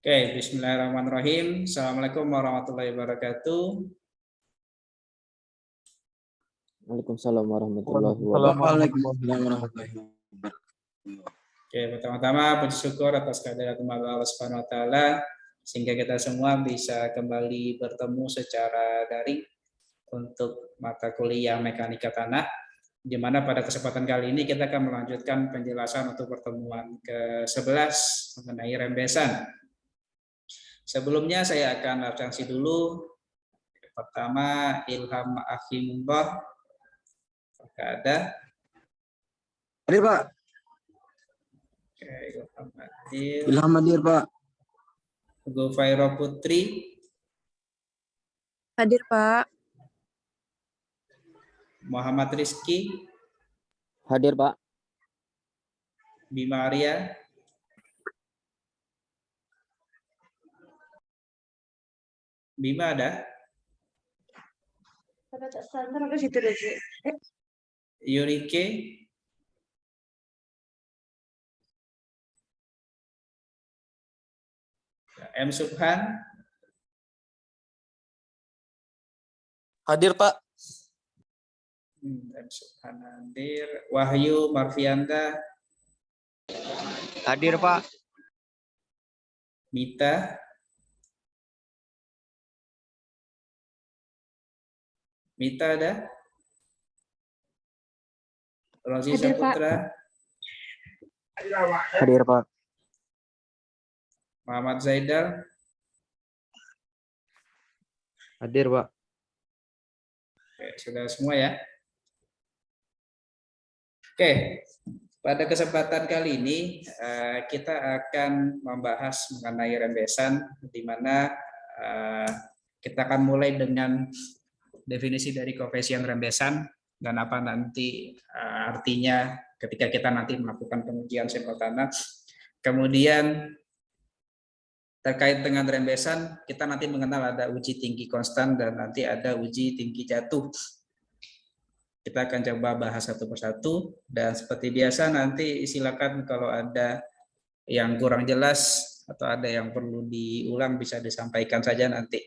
Oke, bismillahirrahmanirrahim. Assalamualaikum warahmatullahi wabarakatuh. Waalaikumsalam warahmatullahi wabarakatuh. Oke, pertama-tama puji syukur atas kehadirat Allah Subhanahu wa taala sehingga kita semua bisa kembali bertemu secara daring untuk mata kuliah mekanika tanah, di mana pada kesempatan kali ini kita akan melanjutkan penjelasan untuk pertemuan ke-11 mengenai rembesan. Sebelumnya saya akan absensi dulu. Pertama, Ilham Akhimullah. Apakah ada? Hadir, Pak. Oke, Ilham hadir. Ilham hadir, Pak. Gufairo Putri. Hadir, Pak. Muhammad Rizky. Hadir, Pak. Bima Arya. Bima ada? Yurike. M. Subhan. Hadir, Pak. M. Subhan hadir. Wahyu Marfianda. Hadir, Pak. Mita. Mita ada? Rosi Saputra. Hadir, Pak. Muhammad Zaidal. Hadir, Pak. Oke, sudah semua ya. Oke, pada kesempatan kali ini kita akan membahas mengenai rembesan, di mana kita akan mulai dengan definisi dari koefisien rembesan dan apa nanti artinya ketika kita nanti melakukan pengujian sampel tanah. Kemudian terkait dengan rembesan, kita nanti mengenal ada uji tinggi konstan dan nanti ada uji tinggi jatuh. Kita akan coba bahas satu persatu dan seperti biasa nanti silakan kalau ada yang kurang jelas atau ada yang perlu diulang bisa disampaikan saja nanti.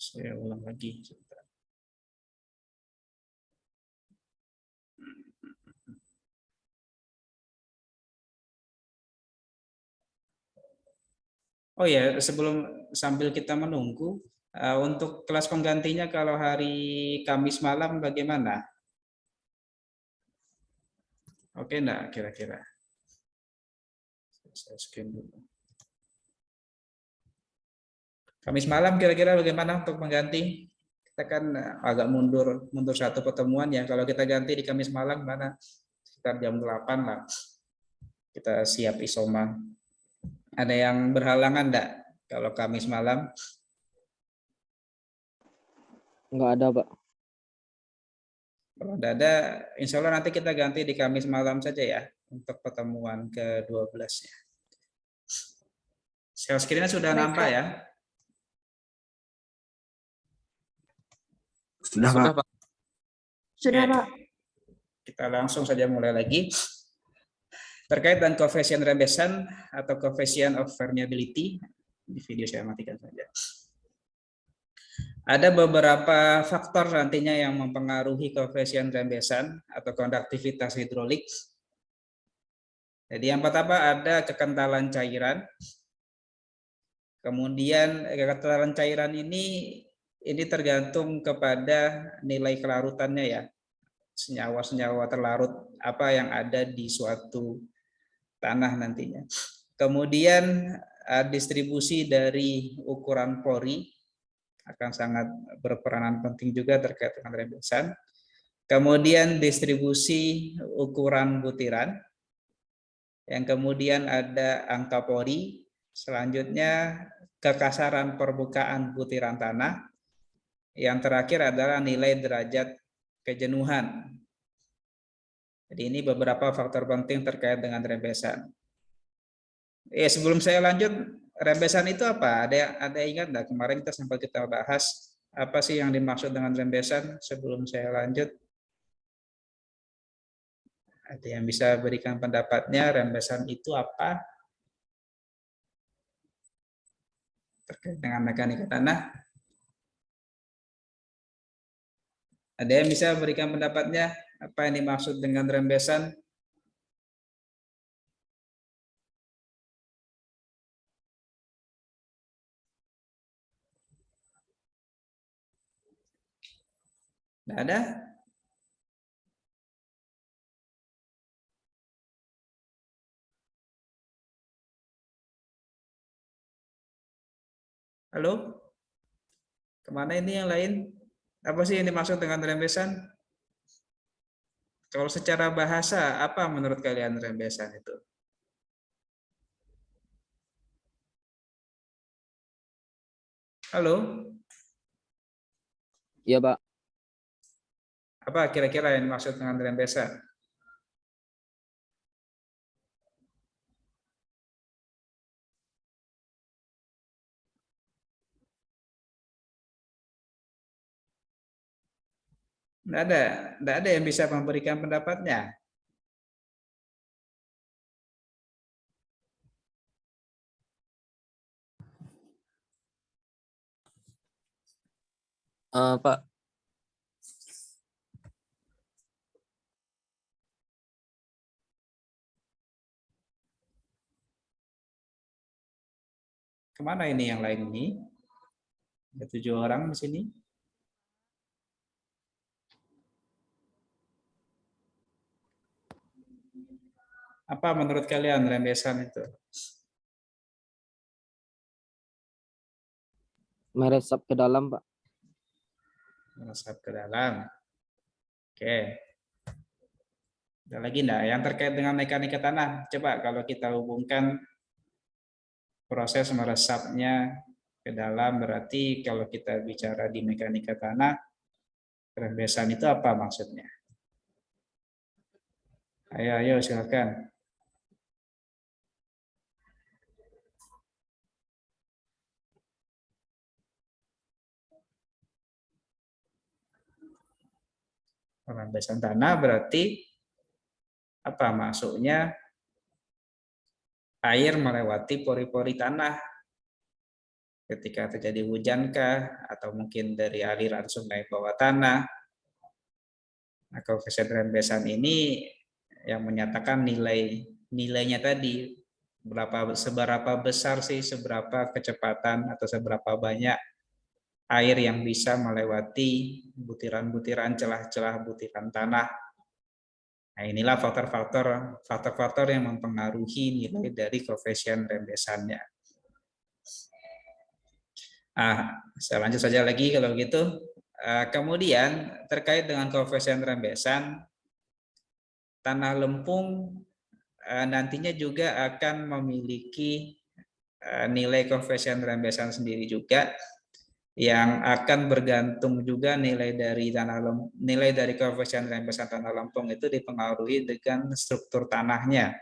Saya ulang lagi. Oh ya, sebelum sambil kita menunggu, untuk kelas penggantinya kalau hari Kamis malam bagaimana? Oke enggak kira-kira? Saya scan dulu. Kamis malam kira-kira bagaimana untuk mengganti? Kita kan agak mundur satu pertemuan ya. Kalau kita ganti di Kamis malam mana? Sekitar jam 8 lah. Kita siap isoma. Ada yang berhalangan enggak kalau Kamis malam? Enggak ada, Pak. Kalau ada, insya Allah nanti kita ganti di Kamis malam saja ya untuk pertemuan ke-12-nya. Share screen-nya sudah nampak ya? Sudah, Pak. Sudah, Oke. Pak. Kita langsung saja mulai lagi. Terkait dengan koefisien rembesan atau coefficient of permeability, di video saya matikan saja. Ada beberapa faktor nantinya yang mempengaruhi koefisien rembesan atau konduktivitas hidrolik. Jadi yang pertama ada kekentalan cairan. Kemudian kekentalan cairan ini ini tergantung kepada nilai kelarutannya ya. Senyawa-senyawa terlarut apa yang ada di suatu tanah nantinya. Kemudian distribusi dari ukuran pori akan sangat berperanan penting juga terkait dengan rembesan. Kemudian distribusi ukuran butiran. Yang kemudian ada angka pori, selanjutnya kekasaran permukaan butiran tanah, yang terakhir adalah nilai derajat kejenuhan. Jadi ini beberapa faktor penting terkait dengan rembesan. Sebelum saya lanjut, rembesan itu apa? Ada yang ingat nggak? Kemarin kita bahas apa sih yang dimaksud dengan rembesan sebelum saya lanjut? Ada yang bisa berikan pendapatnya, rembesan itu apa? Terkait dengan mekanika tanah. Ada yang bisa berikan pendapatnya? Apa yang dimaksud dengan rembesan? Tidak ada? Halo? Kemana ini yang lain? Apa sih yang dimaksud dengan rembesan? Kalau secara bahasa, apa menurut kalian rembesan itu? Halo? Iya, Pak. Apa kira-kira yang dimaksud dengan rembesan? Tidak ada yang bisa memberikan pendapatnya. Pak, Kemana ini yang lain ini? Ada 7 orang di sini. Apa menurut kalian rembesan itu? Meresap ke dalam, Pak. Meresap ke dalam. Oke. Ada lagi enggak yang terkait dengan mekanika tanah? Coba kalau kita hubungkan proses meresapnya ke dalam, berarti kalau kita bicara di mekanika tanah, rembesan itu apa maksudnya? Ayo silakan. Rembesan tanah berarti apa maksudnya? Air melewati pori-pori tanah ketika terjadi hujankah, atau mungkin dari aliran sungai bawah tanah. Nah, koefisien rembesan ini yang menyatakan nilainya tadi, seberapa besar sih, seberapa kecepatan atau seberapa banyak air yang bisa melewati butiran-butiran, celah-celah butiran tanah. Nah, inilah faktor-faktor yang mempengaruhi nilai dari koefisien rembesannya. Saya lanjut saja lagi kalau begitu. Kemudian terkait dengan koefisien rembesan, tanah lempung nantinya juga akan memiliki nilai koefisien rembesan sendiri juga, yang akan bergantung juga nilai dari koefisien rembesan tanah lempung itu dipengaruhi dengan struktur tanahnya,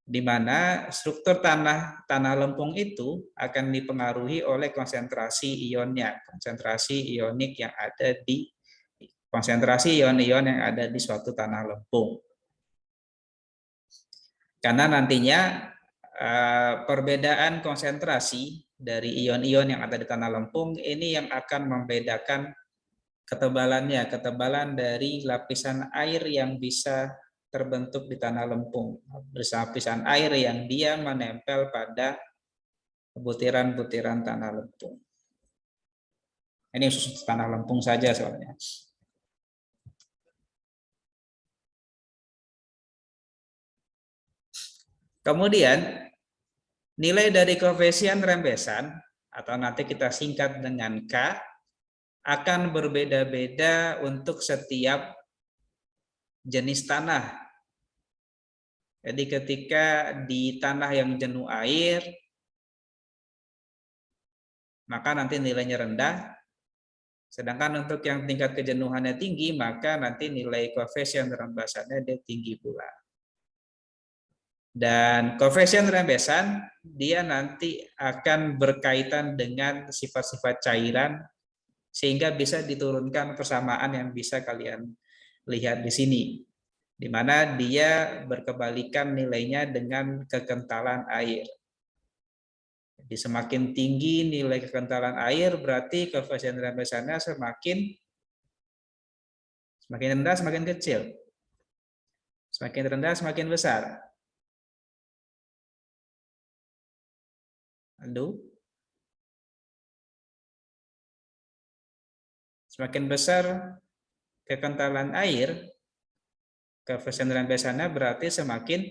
di mana struktur tanah lempung itu akan dipengaruhi oleh konsentrasi ionnya, konsentrasi ionik yang ada di konsentrasi ion-ion yang ada di suatu tanah lempung. Karena nantinya perbedaan konsentrasi dari ion-ion yang ada di tanah lempung ini yang akan membedakan ketebalannya, ketebalan dari lapisan air yang bisa terbentuk di tanah lempung, lapisan air yang dia menempel pada butiran-butiran tanah lempung. Ini khusus tanah lempung saja soalnya. Kemudian nilai dari koefisien rembesan atau nanti kita singkat dengan K akan berbeda-beda untuk setiap jenis tanah. Jadi ketika di tanah yang jenuh air, maka nanti nilainya rendah. Sedangkan untuk yang tingkat kejenuhannya tinggi, maka nanti nilai koefisien rembesannya dia tinggi pula. Dan koefisien rembesan dia nanti akan berkaitan dengan sifat-sifat cairan sehingga bisa diturunkan persamaan yang bisa kalian lihat di sini, di mana dia berkebalikan nilainya dengan kekentalan air. Jadi semakin tinggi nilai kekentalan air berarti koefisien rembesannya semakin rendah semakin kecil, semakin rendah semakin besar. Lalu semakin besar kekentalan air, koefisien rembesannya berarti semakin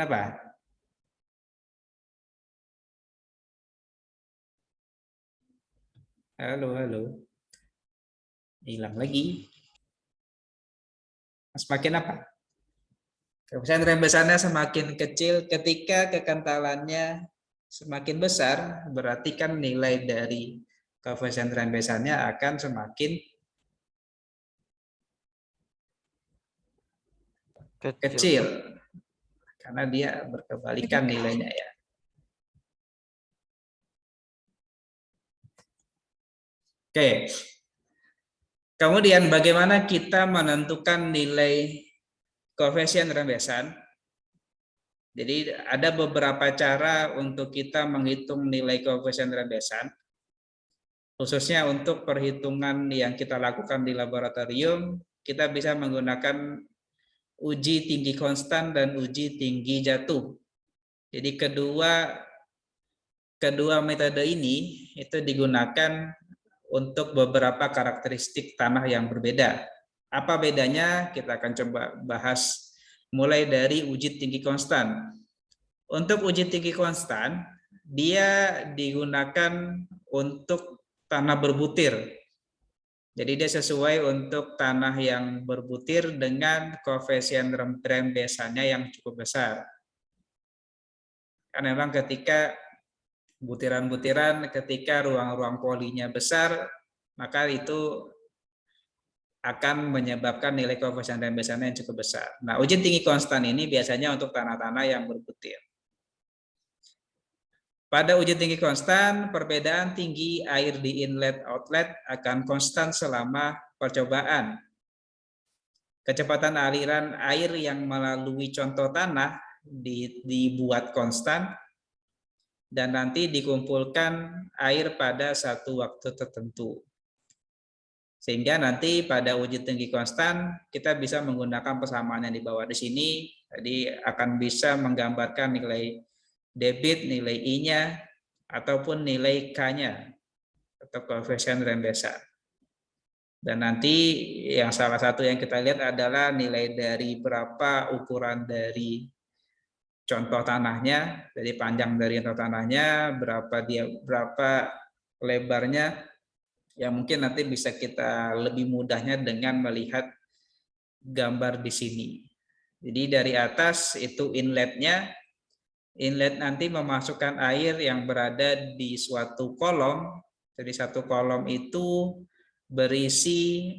apa? Halo. Hilang lagi. Semakin apa? Koefisien rembesannya semakin kecil ketika kekentalannya semakin besar, berarti kan nilai dari koefisien rembesannya akan semakin kecil. Karena dia berkebalikan nilainya ya. Oke. Kemudian bagaimana kita menentukan nilai koefisien rembesan? Jadi ada beberapa cara untuk kita menghitung nilai koefisien rembesan. Khususnya untuk perhitungan yang kita lakukan di laboratorium, kita bisa menggunakan uji tinggi konstan dan uji tinggi jatuh. Jadi kedua metode ini itu digunakan untuk beberapa karakteristik tanah yang berbeda. Apa bedanya? Kita akan coba bahas mulai dari uji tinggi konstan. Untuk uji tinggi konstan, dia digunakan untuk tanah berbutir. Jadi dia sesuai untuk tanah yang berbutir dengan koefisien rembesannya yang cukup besar. Karena memang ketika butiran-butiran, ketika ruang-ruang polinya besar, maka itu akan menyebabkan nilai koefisien rembesannya yang cukup besar. Nah, uji tinggi konstan ini biasanya untuk tanah-tanah yang berbutir. Pada uji tinggi konstan, perbedaan tinggi air di inlet-outlet akan konstan selama percobaan. Kecepatan aliran air yang melalui contoh tanah dibuat konstan, dan nanti dikumpulkan air pada satu waktu tertentu. Sehingga nanti pada uji tinggi konstan kita bisa menggunakan persamaan yang di bawah di sini, jadi akan bisa menggambarkan nilai debit, nilai I-nya, ataupun nilai K-nya atau koefisien rembesan. Dan nanti yang salah satu yang kita lihat adalah nilai dari berapa ukuran dari contoh tanahnya, dari panjang dari contoh tanahnya, berapa lebarnya, yang mungkin nanti bisa kita lebih mudahnya dengan melihat gambar di sini. Jadi dari atas itu inletnya, inlet nanti memasukkan air yang berada di suatu kolom. Jadi satu kolom itu berisi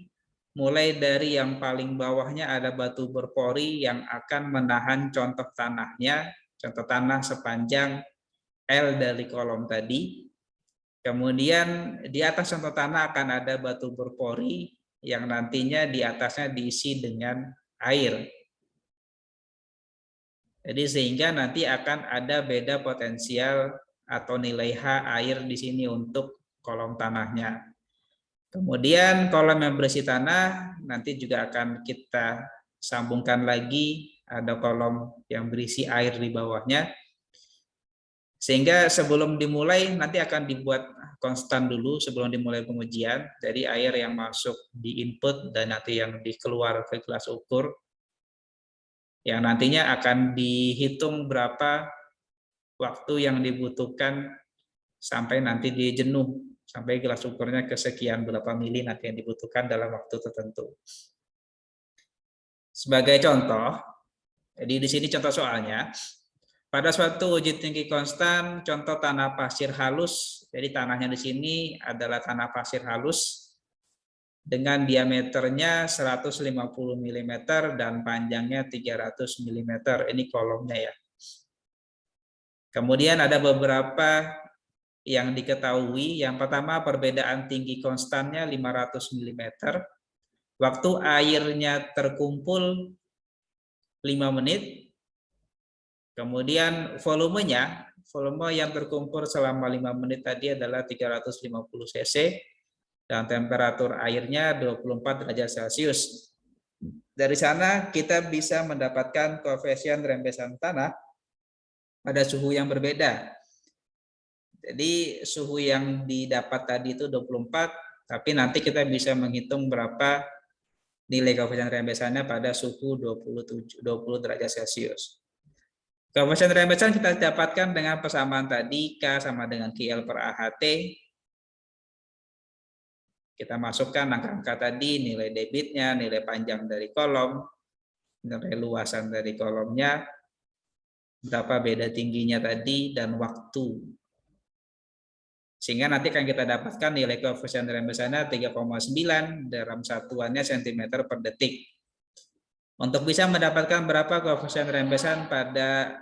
mulai dari yang paling bawahnya ada batu berpori yang akan menahan contoh tanahnya, contoh tanah sepanjang L dari kolom tadi. Kemudian di atas contoh tanah akan ada batu berpori yang nantinya di atasnya diisi dengan air. Jadi sehingga nanti akan ada beda potensial atau nilai H air di sini untuk kolom tanahnya. Kemudian kolom yang berisi tanah nanti juga akan kita sambungkan lagi, ada kolom yang berisi air di bawahnya. Sehingga sebelum dimulai nanti akan dibuat konstan dulu sebelum dimulai pengujian. Jadi air yang masuk di input dan nanti yang dikeluar ke gelas ukur. Yang nantinya akan dihitung berapa waktu yang dibutuhkan sampai nanti dia jenuh. Sampai gelas ukurnya kesekian berapa mili nanti yang dibutuhkan dalam waktu tertentu. Sebagai contoh, jadi di sini contoh soalnya, pada suatu uji tinggi konstan, contoh tanah pasir halus, jadi tanahnya di sini adalah tanah pasir halus dengan diameternya 150 mm dan panjangnya 300 mm. Ini kolomnya ya. Kemudian ada beberapa yang diketahui. Yang pertama, perbedaan tinggi konstannya 500 mm. Waktu airnya terkumpul 5 menit. Kemudian volume yang terkumpul selama 5 menit tadi adalah 350 cc dan temperatur airnya 24 derajat Celcius. Dari sana kita bisa mendapatkan koefisien rembesan tanah pada suhu yang berbeda. Jadi suhu yang didapat tadi itu 24, tapi nanti kita bisa menghitung berapa nilai koefisien rembesannya pada suhu 20 derajat Celcius. Koefisien rembesan kita dapatkan dengan persamaan tadi, K sama dengan QL per AHT. Kita masukkan angka-angka tadi, nilai debitnya, nilai panjang dari kolom, nilai luasan dari kolomnya, berapa beda tingginya tadi, dan waktu. Sehingga nanti akan kita dapatkan nilai koefisien rembesannya 3,9 dalam satuannya cm per detik. Untuk bisa mendapatkan berapa koefisien rembesan pada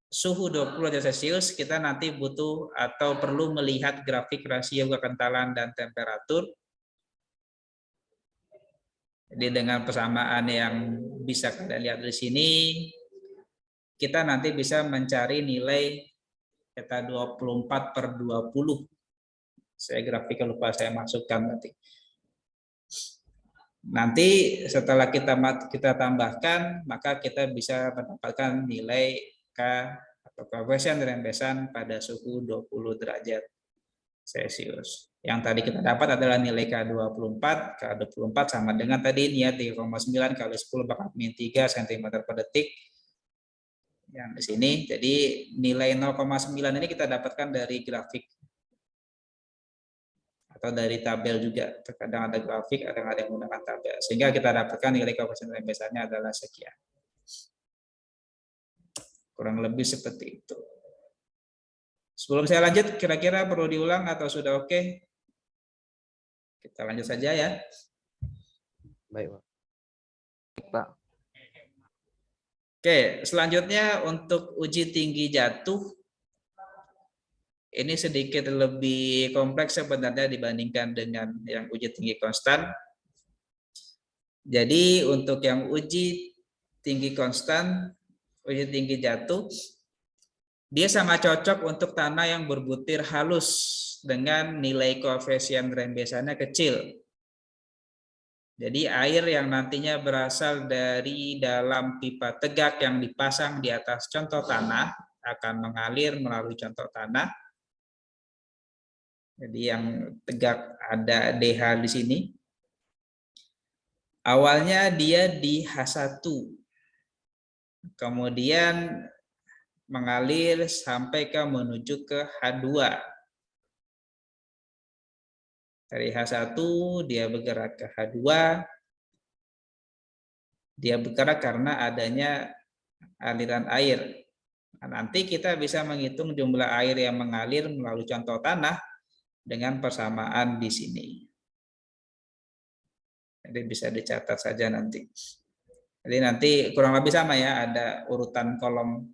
suhu 20 derajat Celcius, kita nanti butuh atau perlu melihat grafik rasio kekentalan dan temperatur. Jadi dengan persamaan yang bisa kalian lihat di sini, kita nanti bisa mencari nilai theta 24/20. Saya grafiknya lupa saya masukkan nanti. Nanti setelah kita tambahkan, maka kita bisa mendapatkan nilai K atau koefisien rembesan pada suhu 20 derajat Celcius. Yang tadi kita dapat adalah nilai K24. K24 sama dengan tadi niat 3,9 kali 10 pangkat min 3 cm per detik. Yang di sini, jadi nilai 0,9 ini kita dapatkan dari grafik atau dari tabel juga. Terkadang ada grafik, kadang ada yang menggunakan tabel. Sehingga kita dapatkan nilai koefisien rembesannya adalah sekian. Kurang lebih seperti itu. Sebelum saya lanjut, kira-kira perlu diulang atau sudah oke? Kita lanjut saja ya. Baik, Pak. Oke, selanjutnya untuk uji tinggi jatuh. Ini sedikit lebih kompleks sebenarnya dibandingkan dengan yang uji tinggi konstan. Jadi untuk yang uji tinggi konstan, uji tinggi jatuh, dia sama cocok untuk tanah yang berbutir halus dengan nilai koefisien rembesannya kecil. Jadi air yang nantinya berasal dari dalam pipa tegak yang dipasang di atas contoh tanah akan mengalir melalui contoh tanah. Jadi yang tegak ada DH di sini. Awalnya dia di H1. Kemudian mengalir sampai menuju ke H2. Dari H1 dia bergerak ke H2. Dia bergerak karena adanya aliran air. Nah, nanti kita bisa menghitung jumlah air yang mengalir melalui contoh tanah dengan persamaan di sini. Jadi bisa dicatat saja nanti. Jadi nanti kurang lebih sama ya, ada urutan kolom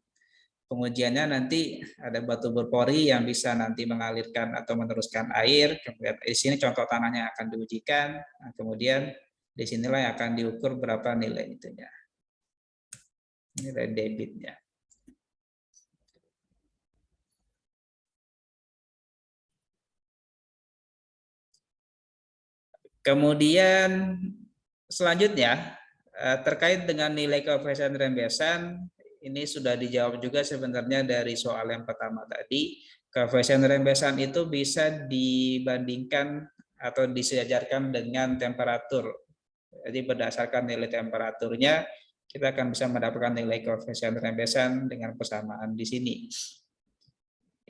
pengujiannya, nanti ada batu berpori yang bisa nanti mengalirkan atau meneruskan air. Kemudian di sini contoh tanahnya akan diujikan. Nah, kemudian di sinilah yang akan diukur berapa nilai itunya, nilai debitnya. Kemudian selanjutnya terkait dengan nilai koefisien rembesan, ini sudah dijawab juga sebenarnya dari soal yang pertama tadi. Koefisien rembesan itu bisa dibandingkan atau disejajarkan dengan temperatur. Jadi berdasarkan nilai temperaturnya, kita akan bisa mendapatkan nilai koefisien rembesan dengan persamaan di sini.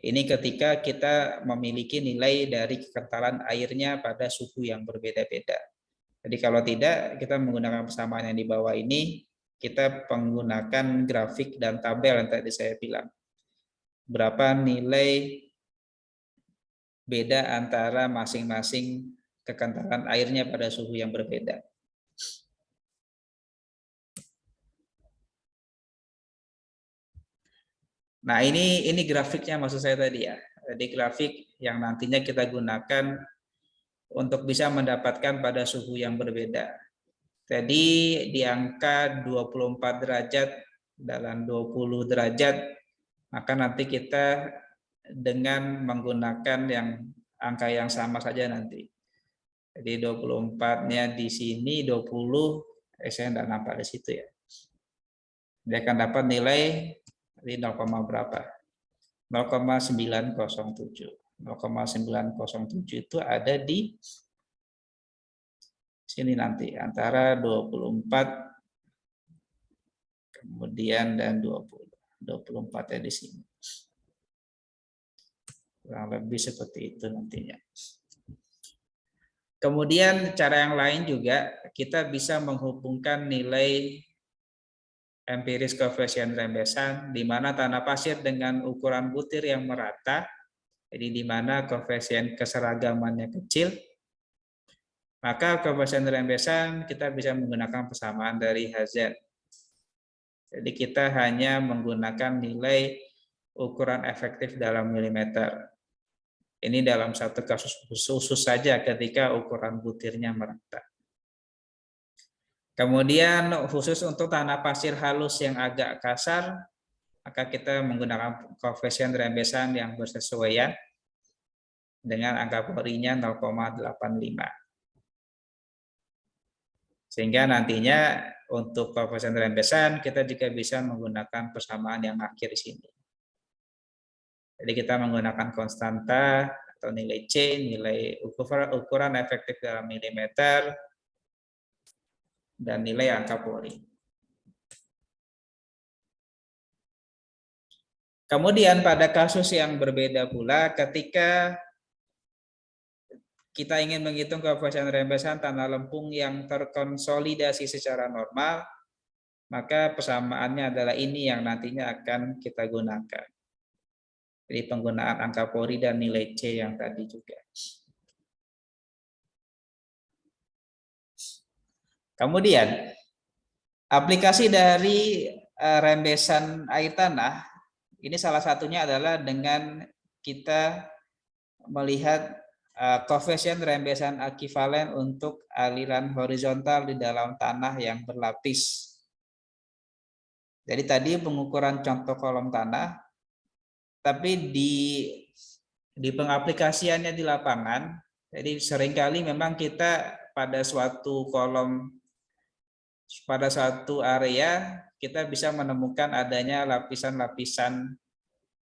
Ini ketika kita memiliki nilai dari kekentalan airnya pada suhu yang berbeda-beda. Jadi kalau tidak, kita menggunakan persamaan yang di bawah ini, kita menggunakan grafik dan tabel yang tadi saya bilang. Berapa nilai beda antara masing-masing kekentalan airnya pada suhu yang berbeda. Nah, ini grafiknya maksud saya tadi ya. Jadi grafik yang nantinya kita gunakan untuk bisa mendapatkan pada suhu yang berbeda. Jadi di angka 24 derajat dalam 20 derajat, maka nanti kita dengan menggunakan yang angka yang sama saja nanti. Jadi 24-nya di sini, 20, saya tidak nampak di situ ya. Dia akan dapat nilai di 0, berapa? 0,907. 0,907 itu ada di sini nanti antara 24 kemudian dan 20. 24 ya di sini. Kurang lebih seperti itu nantinya. Kemudian cara yang lain juga kita bisa menghubungkan nilai empiris koefisien rembesan di mana tanah pasir dengan ukuran butir yang merata, jadi di mana koefisien keseragamannya kecil, maka koefisien rembesan kita bisa menggunakan persamaan dari Hz. Jadi kita hanya menggunakan nilai ukuran efektif dalam milimeter. Ini dalam satu kasus khusus saja ketika ukuran butirnya merata. Kemudian khusus untuk tanah pasir halus yang agak kasar, maka kita menggunakan koefisien rembesan yang bersesuaian dengan angka Bohr-nya 0,85. Sehingga nantinya untuk koefisien rembesan kita juga bisa menggunakan persamaan yang akhir di sini. Jadi kita menggunakan konstanta atau nilai C, nilai ukuran efektif dalam milimeter, dan nilai angka Bohr. Kemudian pada kasus yang berbeda pula ketika kita ingin menghitung koefisien rembesan tanah lempung yang terkonsolidasi secara normal, maka persamaannya adalah ini yang nantinya akan kita gunakan. Jadi penggunaan angka Bohr dan nilai C yang tadi juga. Kemudian aplikasi dari rembesan air tanah ini salah satunya adalah dengan kita melihat koefisien rembesan ekivalen untuk aliran horizontal di dalam tanah yang berlapis. Jadi tadi pengukuran contoh kolom tanah, tapi di pengaplikasiannya di lapangan, jadi seringkali memang kita pada suatu kolom, pada suatu area, kita bisa menemukan adanya lapisan-lapisan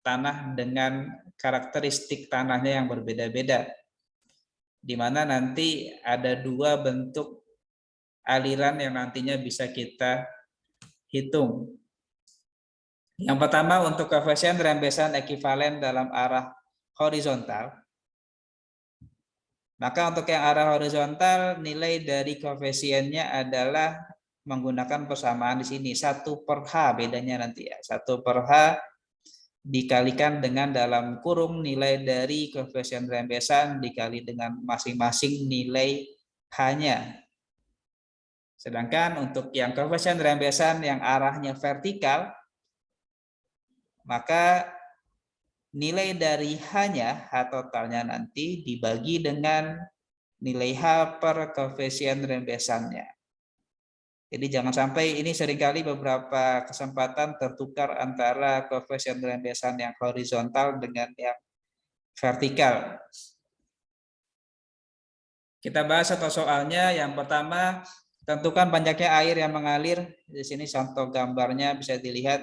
tanah dengan karakteristik tanahnya yang berbeda-beda. Di mana nanti ada dua bentuk aliran yang nantinya bisa kita hitung. Yang pertama untuk koefisien rembesan ekivalen dalam arah horizontal. Maka untuk yang arah horizontal nilai dari koefisiennya adalah menggunakan persamaan di sini 1/h bedanya nanti ya. 1/h dikalikan dengan dalam kurung nilai dari koefisien rembesan dikali dengan masing-masing nilai H-nya. Sedangkan untuk yang koefisien rembesan yang arahnya vertikal, maka nilai dari H-nya, H totalnya nanti dibagi dengan nilai H per koefisien rembesannya. Jadi jangan sampai ini seringkali beberapa kesempatan tertukar antara koefisien rembesan yang horizontal dengan yang vertikal. Kita bahas satu soalnya. Yang pertama, tentukan banyaknya air yang mengalir. Di sini contoh gambarnya bisa dilihat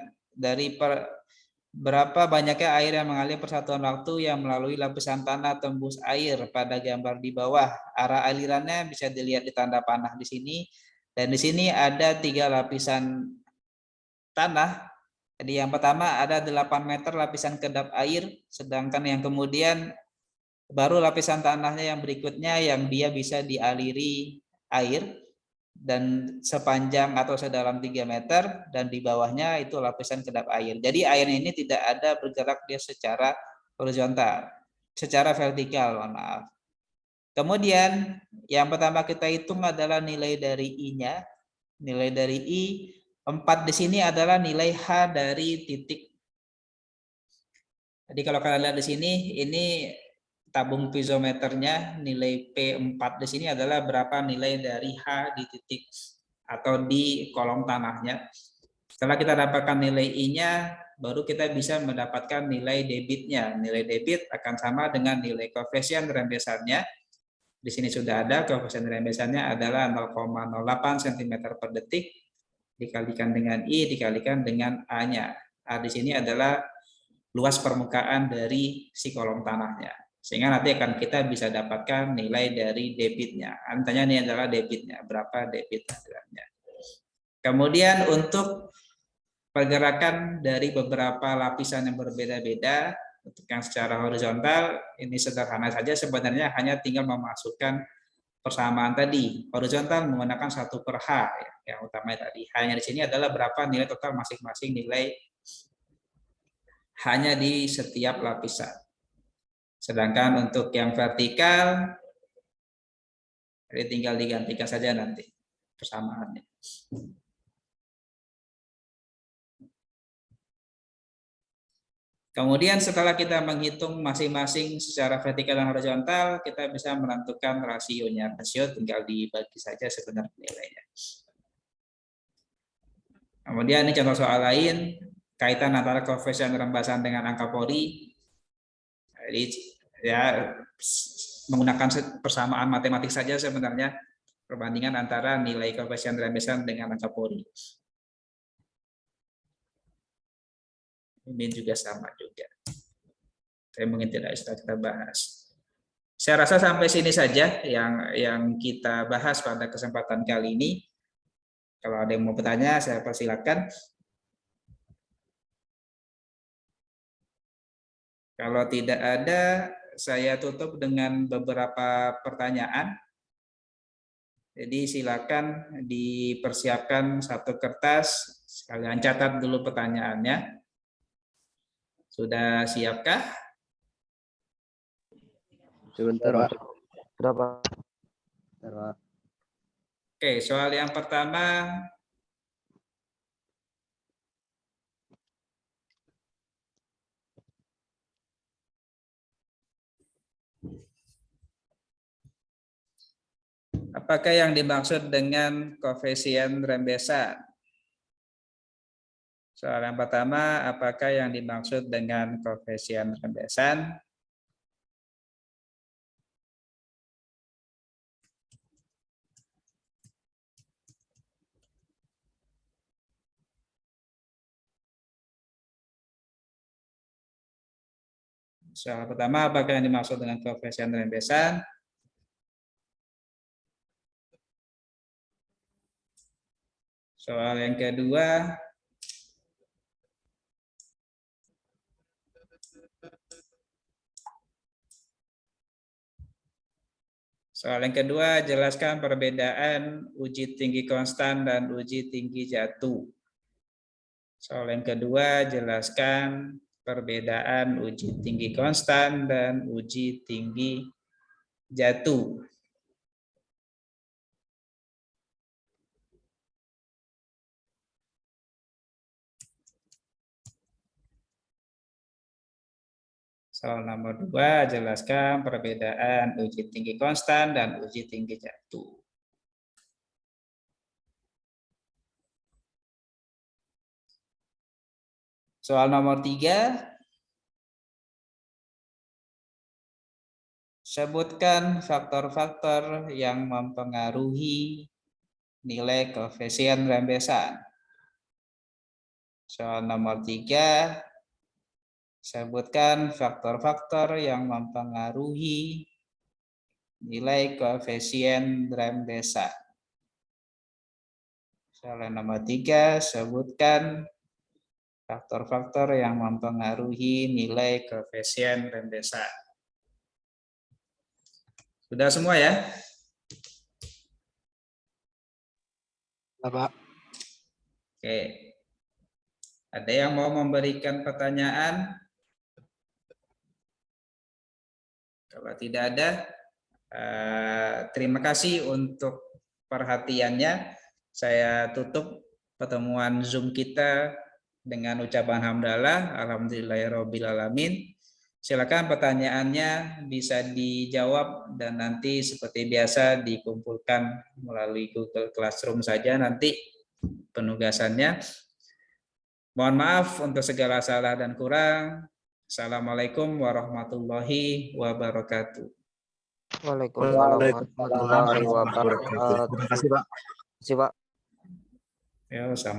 berapa banyaknya air yang mengalir persatuan waktu yang melalui lapisan tanah tembus air pada gambar di bawah. Arah alirannya bisa dilihat di tanda panah di sini. Dan di sini ada 3 lapisan tanah. Jadi yang pertama ada 8 meter lapisan kedap air, sedangkan yang kemudian baru lapisan tanahnya yang berikutnya yang dia bisa dialiri air dan sepanjang atau sedalam 3 meter, dan di bawahnya itu lapisan kedap air. Jadi airnya ini tidak ada bergerak dia secara horizontal, secara vertikal, mohon maaf. Kemudian yang pertama kita hitung adalah nilai dari I-nya. Nilai dari I 4 di sini adalah nilai H dari titik. Jadi kalau kalian lihat di sini, ini tabung piezometernya, nilai P4 di sini adalah berapa nilai dari H di titik atau di kolom tanahnya. Setelah kita dapatkan nilai I-nya, baru kita bisa mendapatkan nilai debitnya. Nilai debit akan sama dengan nilai koefisien rembesannya. Di sini sudah ada, koefisien rembesannya adalah 0,08 cm per detik, dikalikan dengan I, dikalikan dengan A-nya. A di sini adalah luas permukaan dari si kolom tanahnya. Sehingga nanti akan kita bisa dapatkan nilai dari debitnya. Antanya ini adalah debitnya, berapa debit alirannya. Kemudian untuk pergerakan dari beberapa lapisan yang berbeda-beda, untuk yang secara horizontal, ini sederhana saja sebenarnya, hanya tinggal memasukkan persamaan tadi. Horizontal menggunakan 1/H, yang utama tadi. Hanya di sini adalah berapa nilai total masing-masing nilai hanya di setiap lapisan. Sedangkan untuk yang vertikal, jadi tinggal digantikan saja nanti persamaannya. Kemudian setelah kita menghitung masing-masing secara vertikal dan horizontal, kita bisa menentukan rasionya. Rasio tinggal dibagi saja sebenarnya nilainya. Kemudian ini contoh soal lain, kaitan antara koefisien rembasan dengan angka Pori. Jadi ya menggunakan persamaan matematik saja sebenarnya, perbandingan antara nilai koefisien rembesan dengan angka Pori. Ini juga sama juga. Saya mungkin tidak bisa kita bahas. Saya rasa sampai sini saja yang kita bahas pada kesempatan kali ini. Kalau ada yang mau bertanya, saya persilakan. Kalau tidak ada, saya tutup dengan beberapa pertanyaan. Jadi silakan dipersiapkan satu kertas, sekalian catat dulu pertanyaannya. Sudah siapkah? Sebentar, Pak. Berapa? Oke, soal yang pertama. Apakah yang dimaksud dengan koefisien rembesan? Soal yang pertama, apakah yang dimaksud dengan koefisien rembesan? Soal pertama, apakah yang dimaksud dengan koefisien rembesan? Soal yang kedua, jelaskan perbedaan uji tinggi konstan dan uji tinggi jatuh. Soal yang kedua, jelaskan perbedaan uji tinggi konstan dan uji tinggi jatuh. Soal nomor 2, jelaskan perbedaan uji tinggi konstan dan uji tinggi jatuh. Soal nomor 3, sebutkan faktor-faktor yang mempengaruhi nilai koefisien rembesan. Soal nomor 3, sebutkan faktor-faktor yang mempengaruhi nilai koefisien rem desa. Soal nomor 3, sebutkan faktor-faktor yang mempengaruhi nilai koefisien rem desa. Sudah semua ya? Pak. Oke. Ada yang mau memberikan pertanyaan? Kalau tidak ada, terima kasih untuk perhatiannya. Saya tutup pertemuan Zoom kita dengan ucapan hamdalah, alhamdulillahirobbilalamin. Silakan pertanyaannya bisa dijawab dan nanti seperti biasa dikumpulkan melalui Google Classroom saja nanti penugasannya. Mohon maaf untuk segala salah dan kurang. Assalamualaikum warahmatullahi wabarakatuh. Waalaikumsalam warahmatullahi wabarakatuh. Terima kasih, Pak. Terima kasih, Pak. Ya, sama.